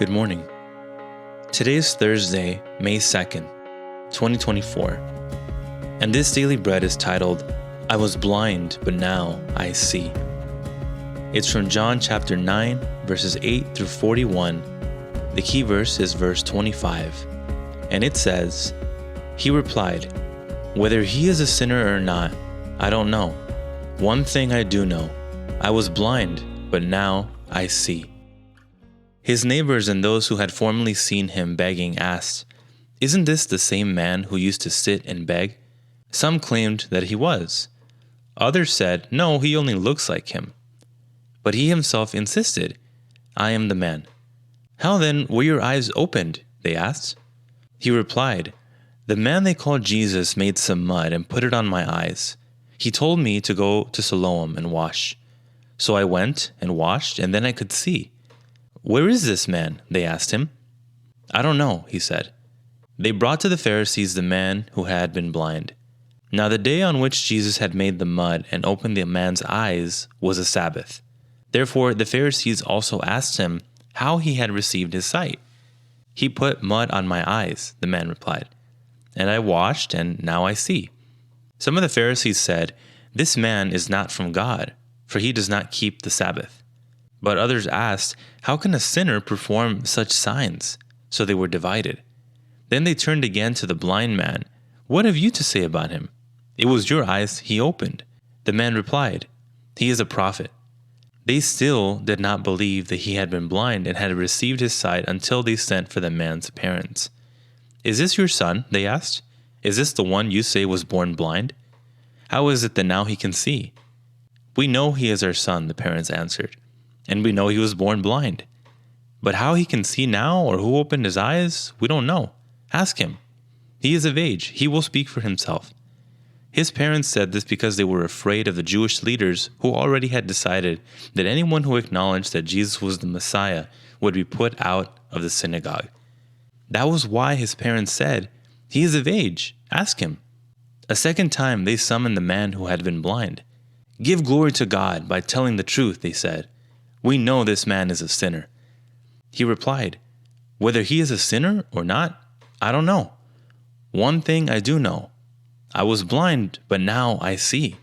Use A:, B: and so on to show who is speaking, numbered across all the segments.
A: Good morning. Today is Thursday, May 2nd, 2024, and this daily bread is titled, I was blind, but now I see. It's from John chapter 9, verses 8 through 41. The key verse is verse 25, and it says, He replied, Whether he is a sinner or not, I don't know. One thing I do know, I was blind, but now I see. His neighbors and those who had formerly seen him begging asked, Isn't this the same man who used to sit and beg? Some claimed that he was. Others said, No, he only looks like him. But he himself insisted, I am the man. How then were your eyes opened? They asked. He replied, The man they called Jesus made some mud and put it on my eyes. He told me to go to Siloam and wash. So I went and washed, and then I could see. Where is this man? They asked him. I don't know, he said. They brought to the Pharisees the man who had been blind. Now the day on which Jesus had made the mud and opened the man's eyes was a Sabbath. Therefore the Pharisees also asked him how he had received his sight. He put mud on my eyes, the man replied, and I washed, and now I see. Some of the Pharisees said, This man is not from God, for he does not keep the Sabbath. But others asked, How can a sinner perform such signs? So they were divided. Then they turned again to the blind man. What have you to say about him? It was your eyes he opened. The man replied, He is a prophet. They still did not believe that he had been blind and had received his sight until they sent for the man's parents. Is this your son? They asked. Is this the one you say was born blind? How is it that now he can see? We know he is our son, the parents answered. And we know he was born blind. But how he can see now or who opened his eyes, we don't know. Ask him. He is of age. He will speak for himself. His parents said this because they were afraid of the Jewish leaders who already had decided that anyone who acknowledged that Jesus was the Messiah would be put out of the synagogue. That was why his parents said, He is of age. Ask him. A second time they summoned the man who had been blind. Give glory to God by telling the truth, they said. We know this man is a sinner. He replied, Whether he is a sinner or not, I don't know. One thing I do know. I was blind, but now I see.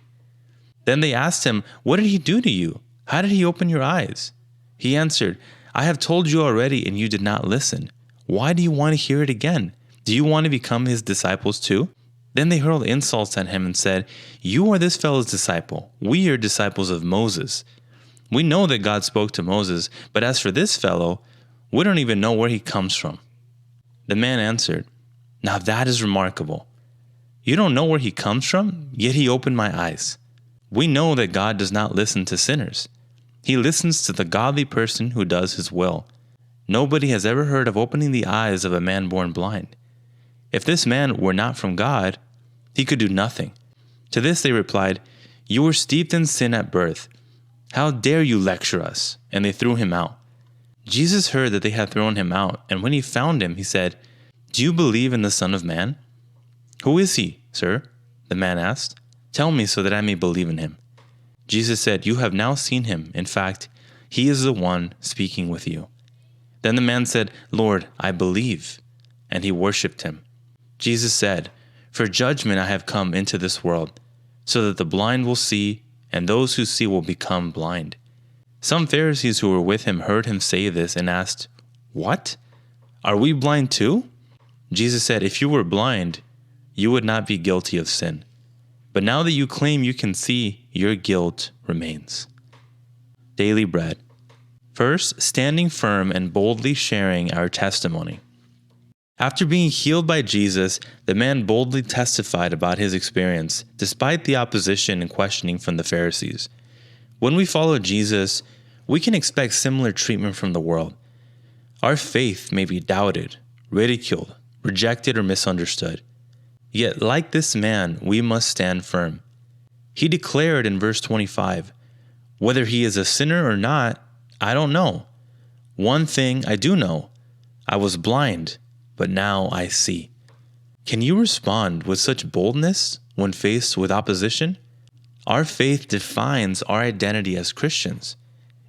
A: Then they asked him, What did he do to you? How did he open your eyes? He answered, I have told you already, and you did not listen. Why do you want to hear it again? Do you want to become his disciples too? Then they hurled insults at him and said, You are this fellow's disciple. We are disciples of Moses. We know that God spoke to Moses, but as for this fellow, we don't even know where he comes from. The man answered, Now that is remarkable. You don't know where he comes from, yet he opened my eyes. We know that God does not listen to sinners. He listens to the godly person who does his will. Nobody has ever heard of opening the eyes of a man born blind. If this man were not from God, he could do nothing. To this they replied, You were steeped in sin at birth. How dare you lecture us? And they threw him out. Jesus heard that they had thrown him out, and when he found him, he said, Do you believe in the Son of Man? Who is he, sir? The man asked. Tell me so that I may believe in him. Jesus said, You have now seen him. In fact, he is the one speaking with you. Then the man said, Lord, I believe. And he worshipped him. Jesus said, For judgment I have come into this world, so that the blind will see, and those who see will become blind. Some Pharisees who were with him heard him say this and asked, What? Are we blind too? Jesus said, If you were blind, you would not be guilty of sin. But now that you claim you can see, your guilt remains. Daily Bread. First, standing firm and boldly sharing our testimony. After being healed by Jesus, the man boldly testified about his experience, despite the opposition and questioning from the Pharisees. When we follow Jesus, we can expect similar treatment from the world. Our faith may be doubted, ridiculed, rejected, or misunderstood. Yet, like this man, we must stand firm. He declared in verse 25, Whether he is a sinner or not, I don't know. One thing I do know. I was blind, but now I see. Can you respond with such boldness when faced with opposition? Our faith defines our identity as Christians.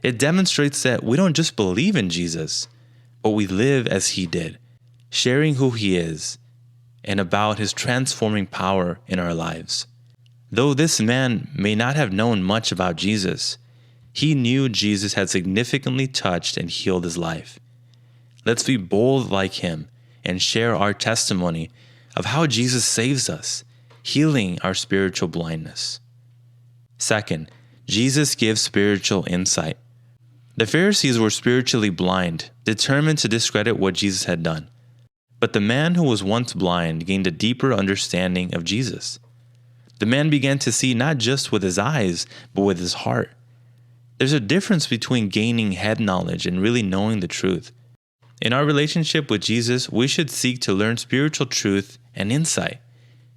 A: It demonstrates that we don't just believe in Jesus, but we live as he did, sharing who he is and about his transforming power in our lives. Though this man may not have known much about Jesus, he knew Jesus had significantly touched and healed his life. Let's be bold like him and share our testimony of how Jesus saves us, healing our spiritual blindness. Second, Jesus gives spiritual insight. The Pharisees were spiritually blind, determined to discredit what Jesus had done. But the man who was once blind gained a deeper understanding of Jesus. The man began to see not just with his eyes, but with his heart. There's a difference between gaining head knowledge and really knowing the truth. In our relationship with Jesus, we should seek to learn spiritual truth and insight.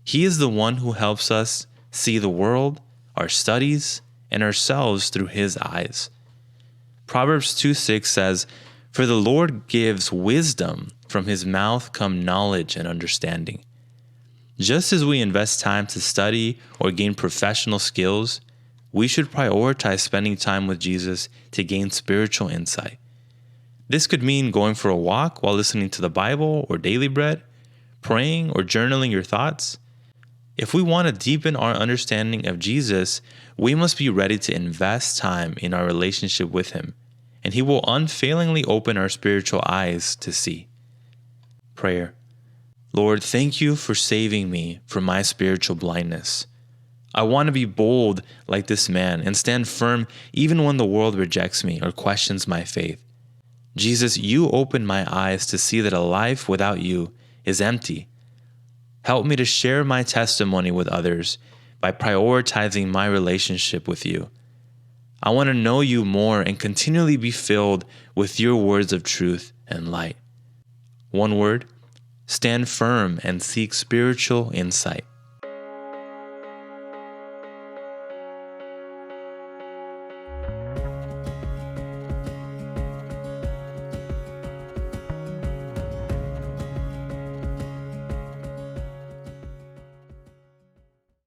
A: He is the one who helps us see the world, our studies, and ourselves through his eyes. Proverbs 2:6 says, "For the Lord gives wisdom, from his mouth come knowledge and understanding." Just as we invest time to study or gain professional skills, we should prioritize spending time with Jesus to gain spiritual insight. This could mean going for a walk while listening to the Bible or daily bread, praying or journaling your thoughts. If we want to deepen our understanding of Jesus, we must be ready to invest time in our relationship with him, and he will unfailingly open our spiritual eyes to see. Prayer. Lord, thank you for saving me from my spiritual blindness. I want to be bold like this man and stand firm even when the world rejects me or questions my faith. Jesus, you opened my eyes to see that a life without you is empty. Help me to share my testimony with others by prioritizing my relationship with you. I want to know you more and continually be filled with your words of truth and light. One word, stand firm and seek spiritual insight.